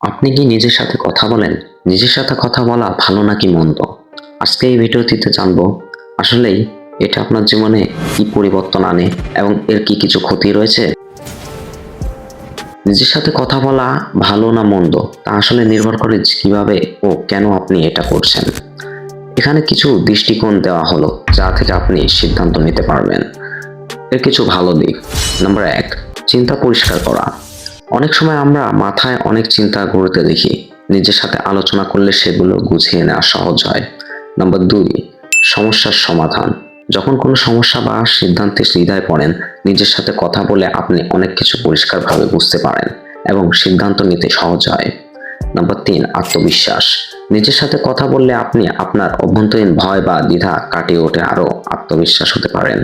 আপনি কি নিজের সাথে কথা বলেন? নিজের সাথে কথা বলা ভালো নাকি মন্দ? আজকে এই ভিডিওটিতে জানবো আসলেই এটা আপনার জীবনে কি পরিবর্তন আনে এবং এর কি কিছু ক্ষতি রয়েছে? নিজের সাথে কথা বলা ভালো না মন্দ তা আসলে নির্ভর করে যে কিভাবে ও কেন আপনি এটা করছেন। এখানে কিছু দৃষ্টিকোণ দেওয়া হলো যা থেকে আপনি সিদ্ধান্ত নিতে পারবেন। এর কিছু ভালো দিক। নাম্বার ১, চিন্তা পরিষ্কার করা। অনেক সময় আমরা মাথায় অনেক চিন্তা ঘুরতে দেখি। নিজের সাথে আলোচনা করলে সেগুলো গুছিয়ে নেওয়া সহজ হয়। নাম্বার ২, সমস্যার সমাধান। যখন কোনো সমস্যা বা সিদ্ধান্তে দ্বিধায় পড়েন, নিজের সাথে কথা বলে আপনি অনেক কিছু পরিষ্কারভাবে বুঝতে পারেন এবং সিদ্ধান্ত নিতে সহজ হয়। নাম্বার ৩, আত্মবিশ্বাস। নিজের সাথে কথা বললে আপনি আপনার অভ্যন্তরীণ ভয় বা দ্বিধা কাটিয়ে উঠে আরো আত্মবিশ্বাস হতে পারেন।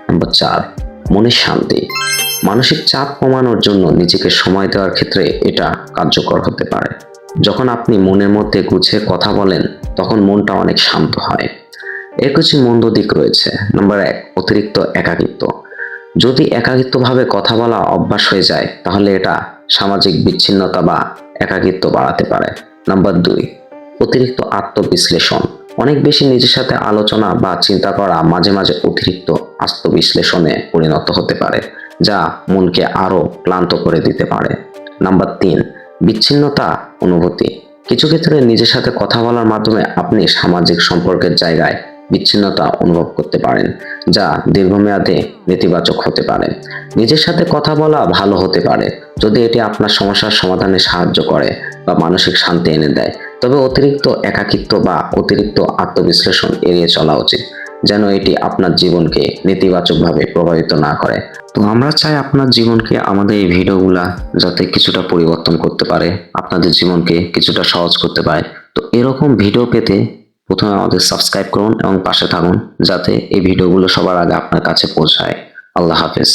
নাম্বার ৪, মনের শান্তি। মানসিক চাপ কমানোর জন্য নিজেকে সময় দেওয়ার ক্ষেত্রে এটা কার্যকর হতে পারে। যখন আপনি মনের মধ্যে গুছিয়ে কথা বলেন, তখন মনটা অনেক শান্ত হয়। এর কিছু মন্দ দিক রয়েছে। নাম্বার ১, অতিরিক্ত একাকিত্ব। যদি একাকিত্বভাবে কথা বলা অভ্যাস হয়ে যায়, তাহলে এটা সামাজিক বিচ্ছিন্নতা বা একাকিত্ব বাড়াতে পারে। নাম্বার ২, অতিরিক্ত আত্মবিশ্লেষণ। অনেক বেশি নিজের সাথে আলোচনা বা চিন্তা করা মাঝে মাঝে অতিরিক্ত আত্মবিশ্লেষণে পরিণত হতে পারে, যা মনকে আরো ক্লান্ত করে দিতে পারে। নাম্বার ৩, বিচ্ছিন্নতা অনুভূতি। কিছু ক্ষেত্রে নিজের সাথে কথা বলার মাধ্যমে আপনি সামাজিক সম্পর্কের জায়গায় বিচ্ছিন্নতা অনুভব করতে পারেন, যা দীর্ঘমেয়াদে নেতিবাচক হতে পারে। নিজের সাথে কথা বলা ভালো হতে পারে যদি এটি আপনার সমস্যার সমাধানে সাহায্য করে বা মানসিক শান্তি এনে দেয়। তবে অতিরিক্ত একাকিত্ব বা অতিরিক্ত আত্মবিশ্লেষণ এড়িয়ে চলা উচিত, যেন এটি আপনার জীবনকে নেতিবাচকভাবে প্রভাবিত না করে। তো আমরা চাই আপনার জীবনকে আমাদের এই ভিডিওগুলা যাতে কিছুটা পরিবর্তন করতে পারে, আপনাদের জীবনকে কিছুটা সহজ করতে পারে। তো এরকম ভিডিও পেতে প্রথমে আমাদের সাবস্ক্রাইব করুন এবং পাশে থাকুন, যাতে এই ভিডিওগুলো সবার আগে আপনার কাছে পৌঁছায়। আল্লাহ হাফেজ।